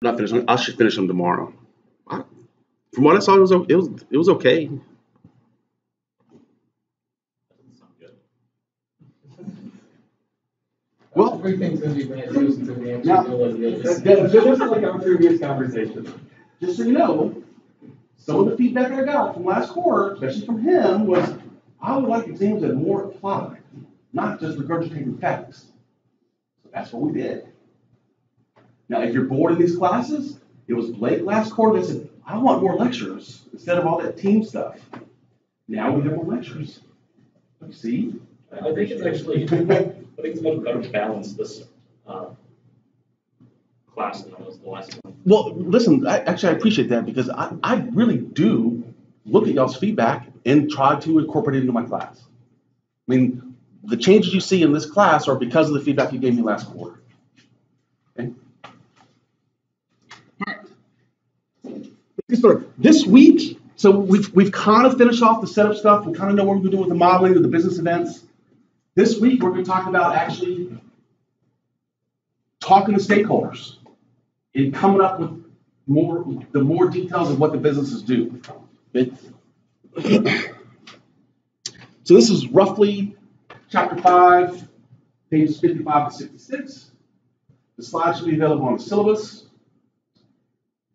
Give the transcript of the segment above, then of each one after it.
Not finished. I should finish them tomorrow. From what I saw, it was okay. Well, everything's going to be brand new since we now, just like our previous conversation. just so you know, some of the feedback I got from last quarter, especially from him, was I would like exams that are more applied, not just regurgitating facts. So that's what we did. Now, if you're bored in these classes, it was Blake last quarter that said, I want more lectures instead of all that team stuff. Now we have more lectures. You see? I think it's actually, I think it's much better to balance this class than it was the last one. Well, listen, I appreciate that because I really do look at y'all's feedback and try to incorporate it into my class. I mean, the changes you see in this class are because of the feedback you gave me last quarter. Okay? All right. Let's start. This week, so we've kind of finished off the setup stuff. We kind of know what we're going to do with the modeling of the business events. This week, we're going to talk about actually talking to stakeholders and coming up with more details of what the businesses do. Okay? So this is roughly chapter 5, pages 55 to 66. The slides should be available on the syllabus.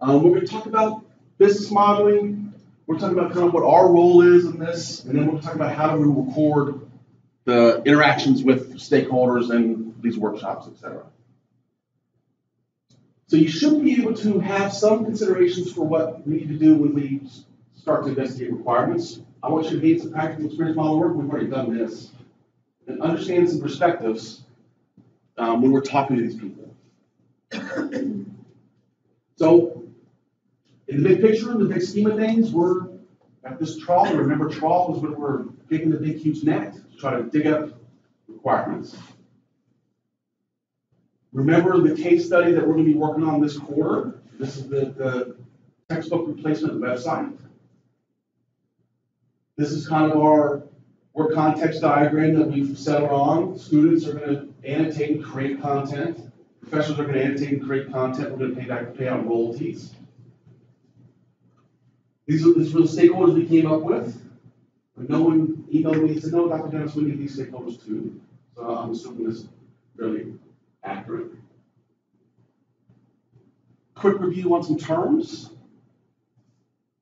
We're going to talk about business modeling. We're talking about kind of what our role is in this, and then we're talking about how do we record the interactions with stakeholders and these workshops, etc. So you should be able to have some considerations for what we need to do when we start to investigate requirements. I want you to gain some practical experience model work. We've already done this. And understand some perspectives when we're talking to these people. So in the big picture, in the big scheme of things, we're at this trawl. Remember, trawl is when we're digging the big, huge net to try to dig up requirements. Remember the case study that we're going to be working on this quarter. This is the textbook replacement website. This is kind of our work context diagram that we've settled on. Students are going to annotate and create content. Professors are going to annotate and create content. We're going to pay out royalties. These are the stakeholders we came up with. No one emailed me and said, no, Dr. Dennis, we need these stakeholders too. So I'm assuming this is fairly accurate. Quick review on some terms.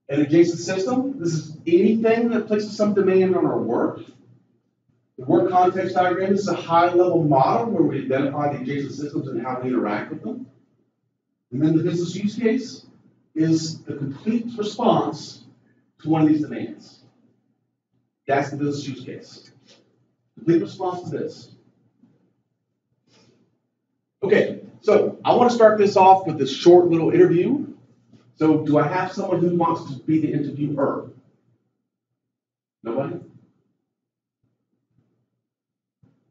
An adjacent system. This is anything that places some demand on our work. The work context diagram is a high-level model where we identify the adjacent systems and how we interact with them. And then the business use case is the complete response to one of these demands. That's the business use case. Complete response to this. Okay, so I want to start this off with this short little interview. So do I have someone who wants to be the interviewer? Nobody?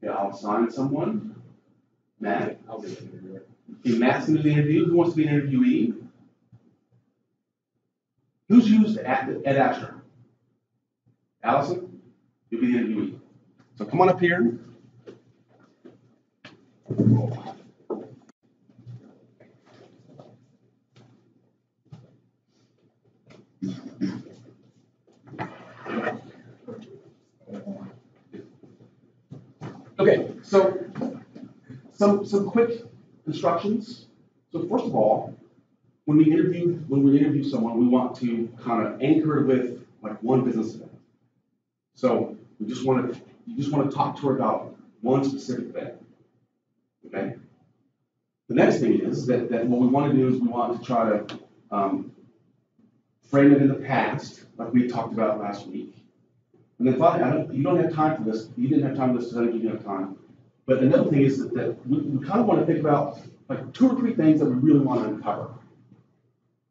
Yeah, I'll assign someone. Matt? I'll be the interviewer. Okay, Matt's going to be the interview. Who wants to be an interviewee? Who's used at Asher? Allison? You'll be the interviewee. So come on up here. Okay, so some quick instructions. So first of all, when we interview someone, we want to kind of anchor it with like one business event. So you just want to talk to her about one specific event. Okay. The next thing is that what we want to do is we want to try to frame it in the past, like we talked about last week. And then finally, you don't have time for this. You didn't have time for this because I didn't give you enough time. But another thing is that we kind of want to think about like 2 or 3 things that we really want to uncover.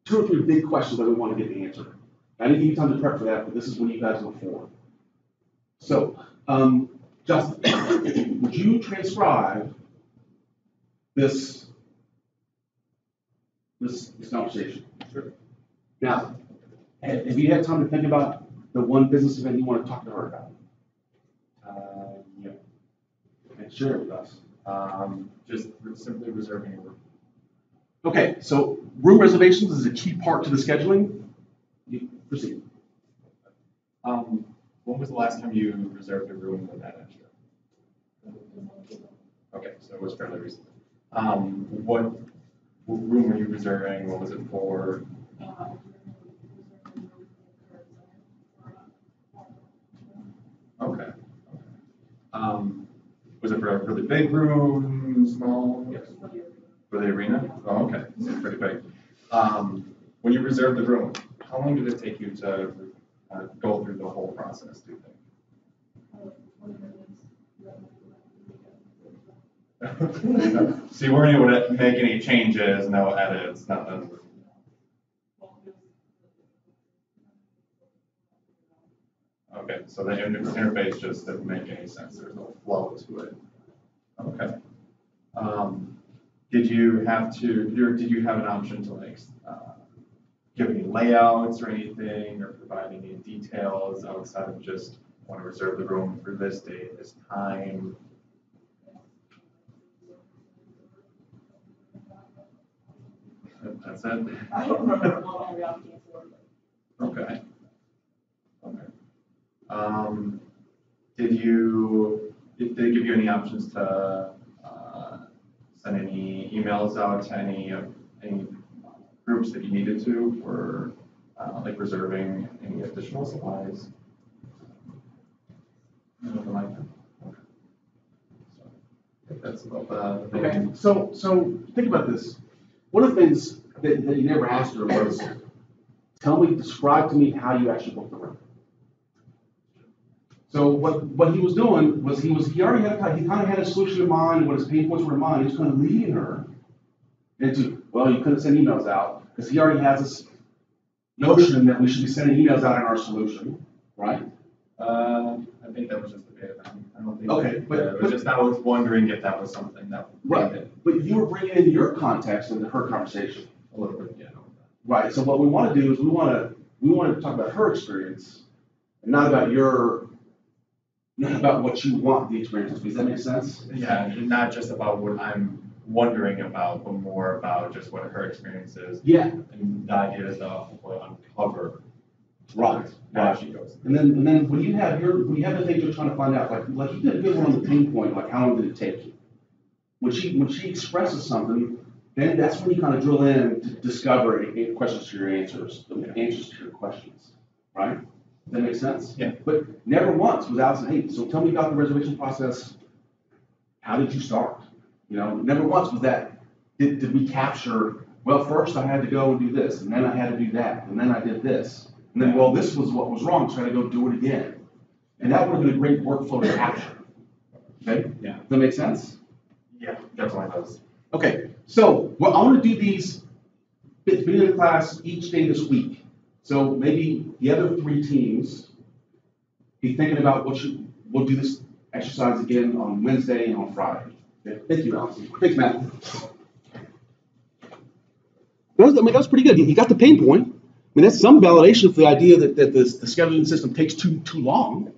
2 or 3 big questions that we want to get answered. I didn't give you time to prep for that, but this is when you guys look forward. So, Justin, would you transcribe this conversation? Sure. Now, have you had time to think about the one business event you want to talk to her about? Yeah. And share it with us. Just simply reserving a room. Okay, so room reservations is a key part to the scheduling. You proceed. When was the last time you reserved a room with that extra? Okay, so it was fairly recent. What room were you reserving? What was it for? Okay. Was it for the big room, small? Yes. For the arena? Oh, okay, so pretty big. When you reserved the room, how long did it take you to go through the whole process, do you think? So you weren't able to make any changes, no edits, nothing? Okay, so the interface just didn't make any sense. There's no flow to it. Okay. Did you have an option to like give any layouts or anything, or provide any details outside of just want to reserve the room for this date, this time? That's it. I don't remember what all we opted for. Okay. Okay. Did they give you any options to send any emails out to any groups that you needed to for like reserving any additional supplies? Anything like that? Okay. So I think that's about the Okay, so think about this. One of the things that you never asked her was, describe to me how you actually booked the room. So what he was doing was he kind of had a solution in mind, what his pain points were in mind. He was kind of leading her into, well, you couldn't send emails out because he already has this notion that we should be sending emails out in our solution, right? I think that was just the beta. I don't think. Okay, I was wondering if that was something that. Right, but you were bringing in your context into her conversation. A little bit, yeah. Right. So what we want to do is we want to talk about her experience, and not about what you want the experience to be. Does that make sense? Yeah, not just about what I'm wondering about, but more about just what her experience is. Yeah. And the idea is to hopefully uncover. Right. How she goes. And then when you have the things you're trying to find out, like you did a good one on the pain point, like how long did it take you? When she expresses something, then that's when you kind of drill in to discover questions to your answers, the answers to your questions, right? Does that make sense? Yeah. But never once was Allison, hey, so tell me about the reservation process. How did you start? Never once was that, did we capture, well, first I had to go and do this, and then I had to do that, and then I did this. And then, well, this was what was wrong, so I had to go do it again. And that would have been a great workflow to capture. Okay? Yeah. Does that make sense? Yeah, definitely does. Okay, so well, I want to do these at the beginning of the class each day this week. So maybe the other 3 teams be thinking about we'll do this exercise again on Wednesday and on Friday. Okay? Thank you, Allison. Thanks, Matt. That's pretty good. You got the pain point. I mean, that's some validation for the idea that the scheduling system takes too long.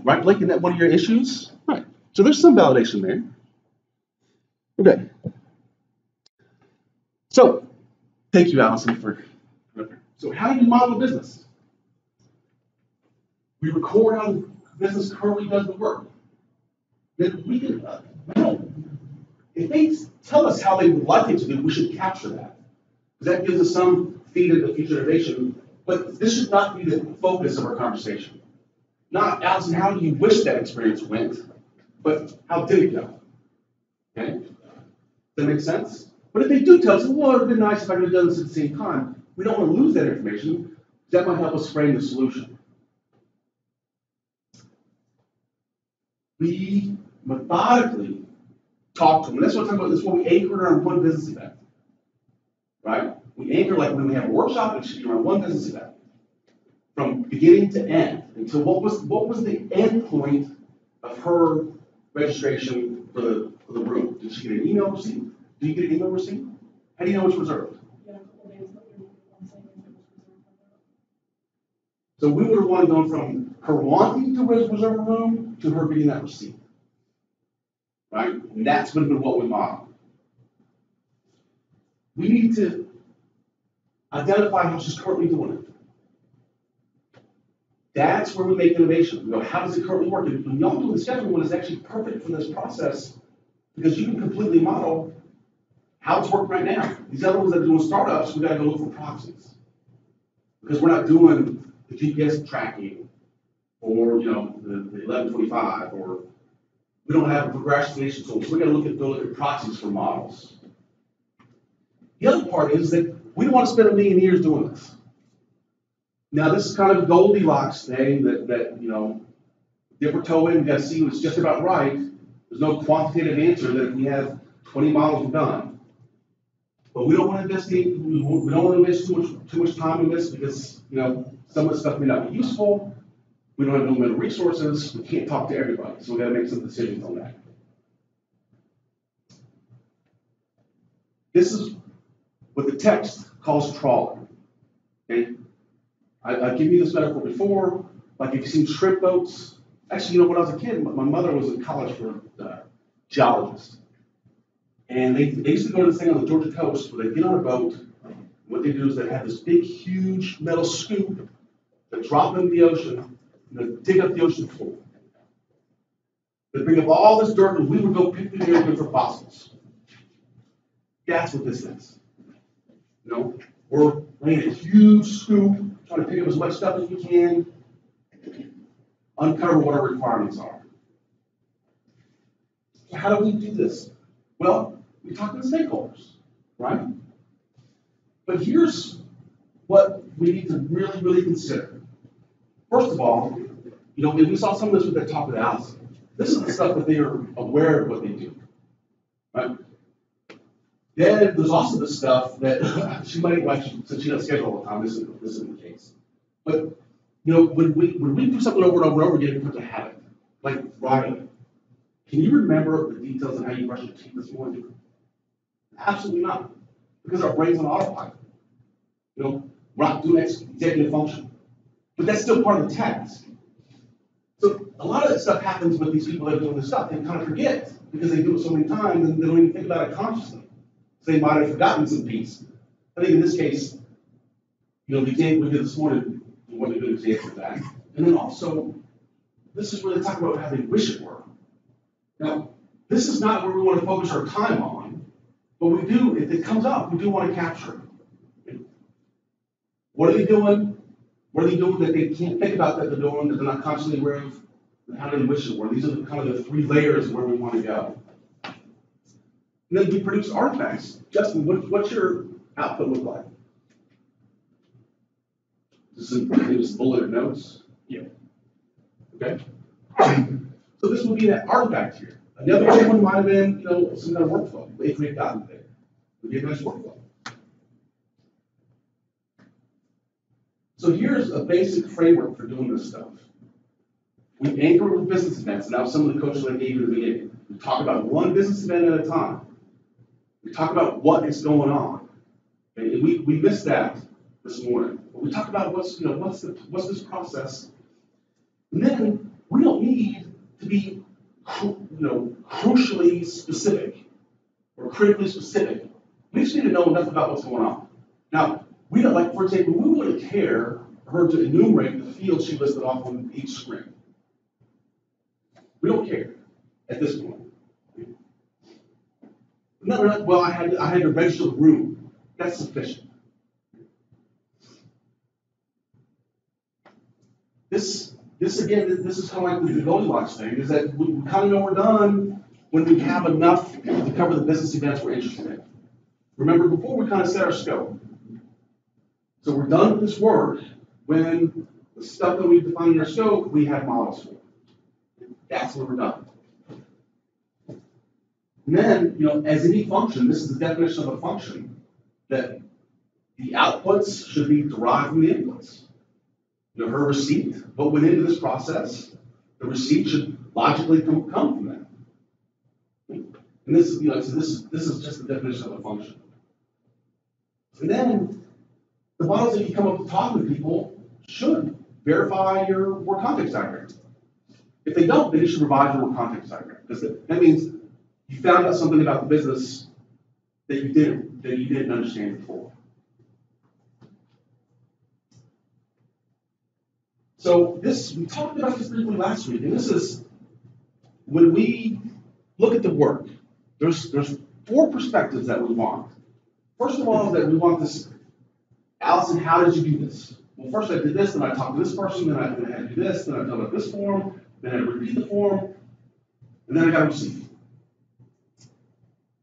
Right, Blake? Isn't that one of your issues? Right. So there's some validation there. Okay. So, thank you, Allison, so how do you model a business? We record how the business currently does the work. Then we can, if they tell us how they would like it to do, we should capture that. Because that gives us some feed into future innovation, but this should not be the focus of our conversation. Not, Allison, how do you wish that experience went, but how did it go? Okay? Does that make sense? But if they do tell us, well, it would have been nice if I could have done this at the same time, we don't want to lose that information. That might help us frame the solution. We methodically talk to them. That's what I'm talking about. This is what we anchor around one business event. Right? We anchor like when we have a workshop, it should be around one business event. From beginning to end. Until what was the end point of her registration for the room? Did she get an email receipt? Did you get an email receipt? How do you know it's reserved? Yeah, a couple days later, I'm saying it was reserved. So we would have wanted to go from her wanting to reserve a room to her getting that receipt. Right? And that's would have been what we modeled. we need to identify how she's currently doing it. That's where we make innovation. We go, how does it currently work? And when y'all do the scheduling one is actually perfect for this process because you can completely model how it's working right now. These other ones that are doing startups, we got to go look for proxies because we're not doing the GPS tracking or the 1125 or we don't have a procrastination tool. So we got to look at proxies for models. The other part is that we don't want to spend a million years doing this. Now, this is kind of a Goldilocks thing that dip our toe in, we got to see when it's just about right. There's no quantitative answer that if we have 20 models, we're done. But we don't want to invest we don't want to invest too much time in this because some of the stuff may not be useful. We don't have limited resources. We can't talk to everybody, so we got to make some decisions on that. This is what the text calls trawler. Okay. I've given you this metaphor before. Like if you've seen shrimp boats. Actually, when I was a kid, my mother was in college for a geologist. And they used to go to this thing on the Georgia coast where they get on a boat. What they do is they have this big, huge metal scoop that drop into the ocean and they dig up the ocean floor. They bring up all this dirt and we would go pick through there for fossils. That's what this is. We're laying a huge scoop, trying to pick up as much stuff as we can, uncover what our requirements are. So how do we do this? Well, we talk to the stakeholders, right? But here's what we need to really, really consider. First of all, we saw some of this with that talk with Allison. This is the stuff that they are aware of what they do, right? Then there's also the stuff that she might like, since she doesn't schedule all the time, this isn't the case. But when we do something over and over and over again, it becomes a habit. Like writing. Can you remember the details of how you brushed your teeth this morning? Absolutely not. Because our brain's on autopilot. We're not doing executive function. But that's still part of the task. So a lot of that stuff happens with these people that are doing this stuff. They kind of forget because they do it so many times and they don't even think about it consciously. So they might have forgotten some piece. I think in this case, the example we did this morning wasn't a good example of that. And then also, this is where they talk about how they wish it were. Now, this is not where we want to focus our time on, but we do, if it comes up, we do want to capture it. What are they doing? What are they doing that they can't think about that they're doing, that they're not consciously aware of? And how do they wish it were? These are kind of the three layers of where we want to go. And then we produce artifacts. Justin, what's your output look like? Just bulleted notes? Yeah. Okay. So this would be that artifact here. Another one might have been, some kind of workflow. If we've gotten there, it would be a nice workflow. So here's a basic framework for doing this stuff. We anchor with business events. Now some of the coaches I gave you at the beginning. We talk about one business event at a time. We talk about what is going on. Okay? And we missed that this morning. But we talk about what's this process. And then we don't need to be crucially specific or critically specific. We just need to know enough about what's going on. Now, we don't like, for example, we wouldn't care for her to enumerate the fields she listed off on each screen. We don't care at this point. No, well, I had to register the room. That's sufficient. This again, this is kind of like the Goldilocks thing, is that we kind of know we're done when we have enough to cover the business events we're interested in. Remember, before we kind of set our scope. So we're done with this work when the stuff that we define in our scope, we have models for. That's when we're done. And then, as any function, this is the definition of a function, that the outputs should be derived from the inputs. Her receipt, what went into this process, the receipt should logically come from that. And this, so this is just the definition of a function. And then the models that you come up with talking to people should verify your work context diagram. If they don't, then you should revise your work context diagram. Because that means you found out something about the business that you didn't that you didn't understand before. So we talked about this briefly last week, and this is when we look at the work, there's 4 perspectives that we want. First of all, that we want this, Allison, how did you do this? Well, first I did this, then I talked to this person, then I had to do this, then I filled out this form, then I repeat the form, and then I got to receive.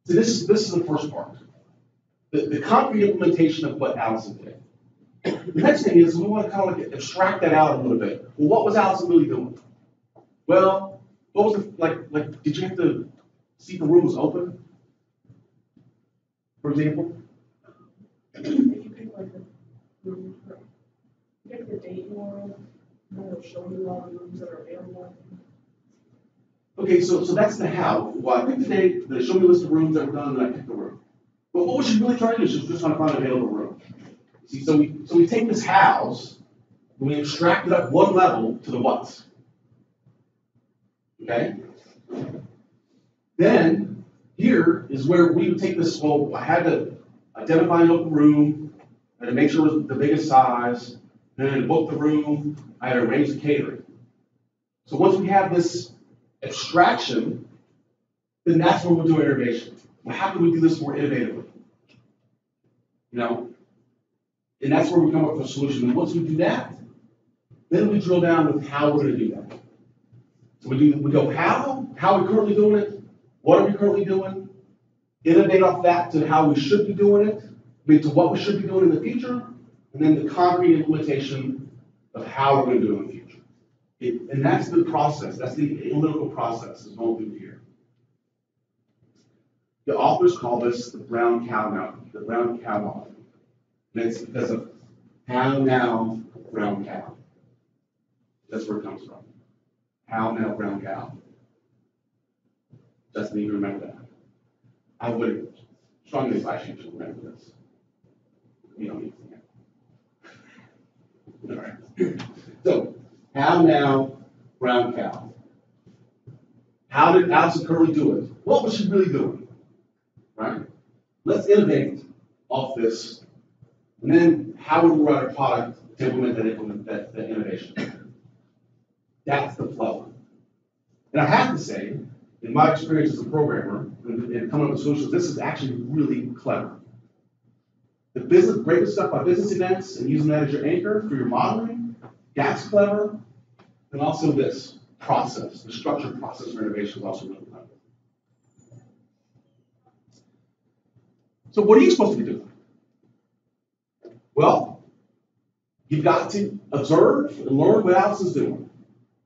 So this is the first part, the concrete implementation of what Allison did. The next thing is we want to kind of like abstract that out a little bit. Well, what was Allison really doing? Well, what was it like? Did you have to see if the room was open, for example? If you pick like the room, pick the date you want, and it'll show you all the rooms that are available. Okay, so that's the how. Well, I picked the date, they showed me a list of rooms that were done, and I picked the room. But what was she really trying to do? She was just trying to find an available room. See, so we take this hows, and we abstract it up one level to the what's. Okay? Then, here is where we would take this, well, I had to identify an open room, I had to make sure it was the biggest size, then I had to book the room, I had to arrange the catering. So once we have this abstraction, then that's where we'll do innovation. Well, how can we do this more innovatively? You know? And that's where we come up with a solution. And once we do that, then we drill down with how we're going to do that. So we go how are we currently doing it, what are we currently doing, innovate off that to how we should be doing it, to what we should be doing in the future, and then the concrete implementation of how we're going to do it in the future. And that's the process, that's the analytical process is going through here. The authors call this the brown cow model. And it's because of how now brown cow. That's where it comes from. How now brown cow. Just need to remember that. I would strongly advise you to remember this. You don't need to. All right. So, how now brown cow. How did Allison Curley do it? What was she really doing? Right? Let's innovate off this. And then how would we write a product to implement that innovation? That's the flow. And I have to say, in my experience as a programmer and coming up with solutions, this is actually really clever. The business, breaking stuff by business events and using that as your anchor for your modeling, that's clever. And also this process, the structured process for innovation is also really clever. So what are you supposed to be doing? Well, you've got to observe and learn what Allison's doing,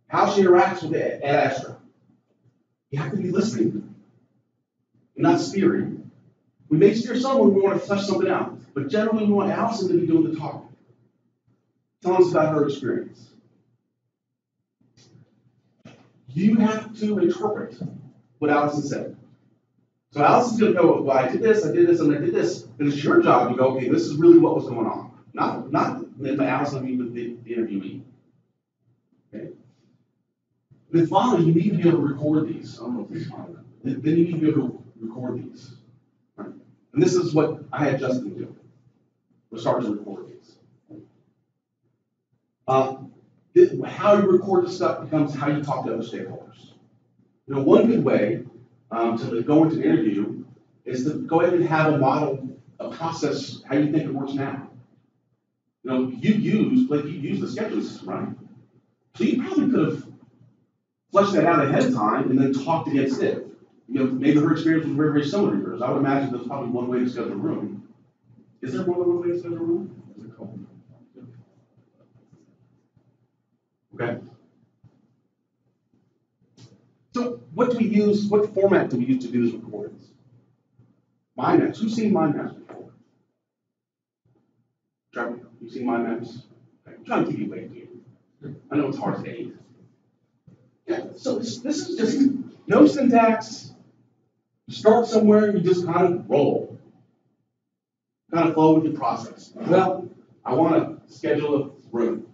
how she interacts with Ad Astra. You have to be listening, not steering. We may steer someone when we want to flesh something out, but generally we want Allison to be doing the talking, telling us about her experience. You have to interpret what Allison said. So Allison's going to go, well, I did this, and I did this. And it's your job to go, okay, this is really what was going on. Not by Allison, I mean with the interviewee. Okay? Then finally, you need to be able to record these. I don't know if this is fine. Then you need to be able to record these. Right? And this is what I had Justin do. We'll start to record these. How you record this stuff becomes how you talk to other stakeholders. You know, one good way to go into an interview is to go ahead and have a model, a process, how you think it works now. You know, you use the scheduling system, right? So you probably could have fleshed that out ahead of time and then talked against it. You know, maybe her experience was very, very similar to yours. I would imagine there's probably one way to schedule a room. Is there more than one way to schedule a room? Is it called? Okay. So what do we use, what format do we use to do these recordings? Mind maps. Who's seen mind maps before? Trevor, you've seen mind maps? Okay. I'm trying to keep you awake, dude. I know it's hard to aid. Yeah, so this is just no syntax. You start somewhere and you just kind of roll. Kind of flow with your process. Well, I want to schedule a room.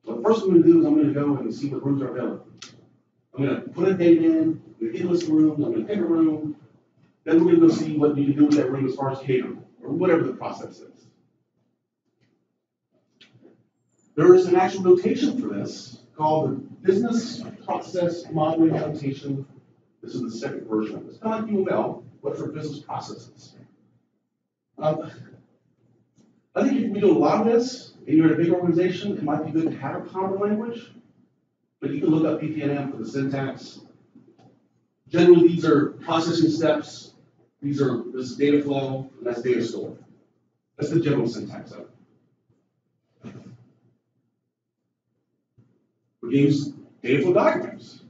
So the first thing I'm going to do is I'm going to go and see what rooms are available. I'm going to put a date in, I'm going to get a list of rooms, I'm going to pick a room, Then we're gonna go see what you do with that room as far as catering, or whatever the process is. There is an actual notation for this called the Business Process Modeling Notation. This is the second version of it. It's not like UML, but for business processes. I think if we do a lot of this, and you're in a big organization, it might be good to have a common language, but you can look up PPNM for the syntax. Generally, these are processing steps. This is data flow, and that's data store. That's the general syntax of it. We use data flow diagrams.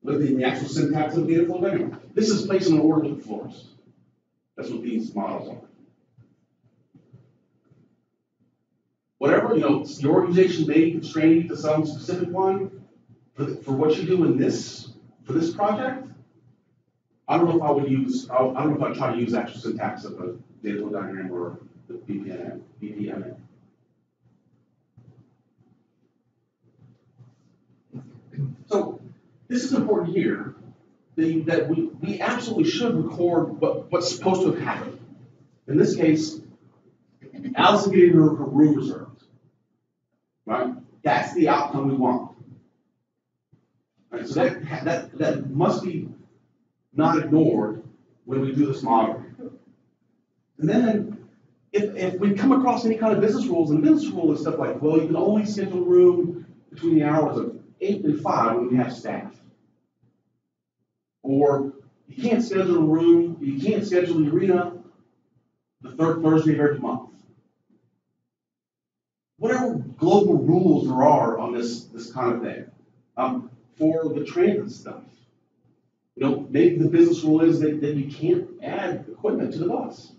Look at the actual syntax of the data flow diagram. This is placed in order with the floors. That's what these models are. Whatever, your organization may constrain you to some specific one for what you do in this, for this project. I don't know if I would use, I don't know if I'd try to use actual syntax of a data flow diagram or the BPMN. So this is important here, that we absolutely should record what's supposed to have happened. In this case, Allison getting her room reserved. Right? That's the outcome we want. Right? So that must be not ignored when we do this modeling. And then if we come across any kind of business rules, and business rule is stuff like, well, you can only schedule a room between the hours of 8 and 5 when we have staff. Or you can't schedule a room, you can't schedule the arena the third Thursday of every month. Whatever global rules there are on this kind of thing. For the transit stuff, maybe the business rule is that you can't add equipment to the bus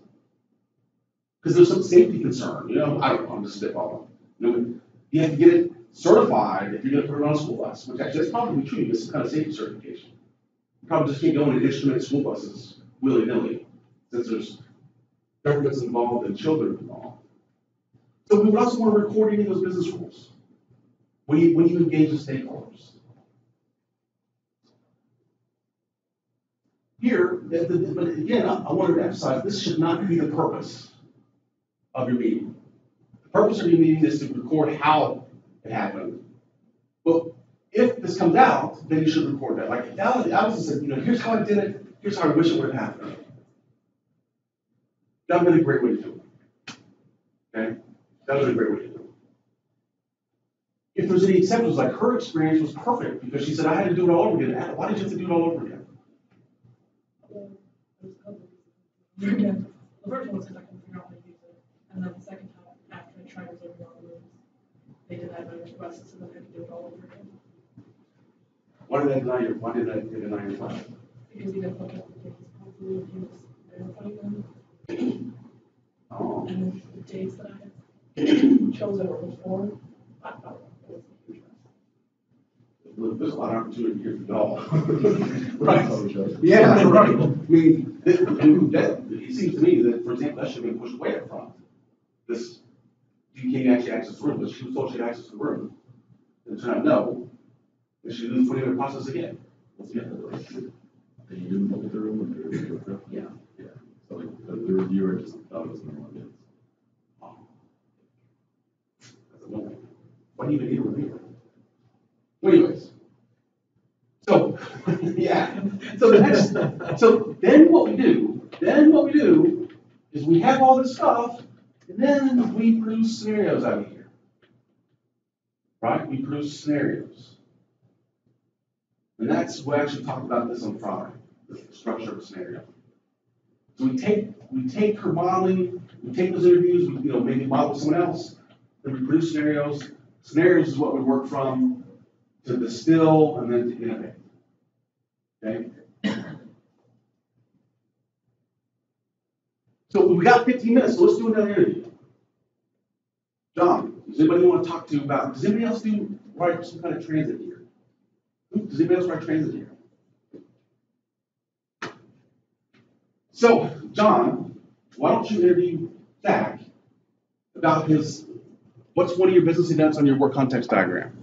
because there's some safety concern. I don't know. I'm just spitballing. You have to get it certified if you're going to put it on a school bus, which actually that's probably true. This is kind of safety certification. You probably just can't go in and instrument school buses willy-nilly since there's governments involved and children involved. So we would also want to record any of those business rules when you engage the stakeholders. Here, but again, I wanted to emphasize this should not be the purpose of your meeting. The purpose of your meeting is to record how it happened. But if this comes out, then you should record that. Like Allison said, here's how I did it. Here's how I wish it would have happened. That would be a great way to do it. Okay. That was a great way to do it. If there's any exceptions, like her experience was perfect because she said, I had to do it all over again. Why did you have to do it all over again? The first one was because I couldn't figure out how to use it. And then the second time, after I tried reserving all the rooms, they denied my request, so then I had to do it all over again. Why did they deny your request? Because he didn't look at the dates properly, and he was verifying them. Oh. And then the dates that I had chosen were before, I thought it was a huge mess. There's a lot of opportunity here for y'all. Right. Yeah, right. I mean, it seems to me that, for example, that should have been pushed way up front. This, you can't actually access the room, but she was told she had access to the room. And it turned out no. And she did the 20-minute process again. And you didn't look at the room or the reviewer? Yeah. Yeah. So like the reviewer just thought it was normal. Why do you even need a reviewer? Well, anyways. So, yeah. So then what we do is we have all this stuff, and then we produce scenarios out of here. Right? We produce scenarios. And we actually talked about this on Friday, the structure of a scenario. So we take her modeling, we take those interviews, we maybe model with someone else, then we produce scenarios. Scenarios is what we work from to distill and then to innovate. Okay? So we got 15 minutes, so let's do another interview. John, does anybody want to talk to about, does anybody else write some kind of transit here? Does anybody else write transit here? So, John, why don't you interview Zach about what's one of your business events on your work context diagram?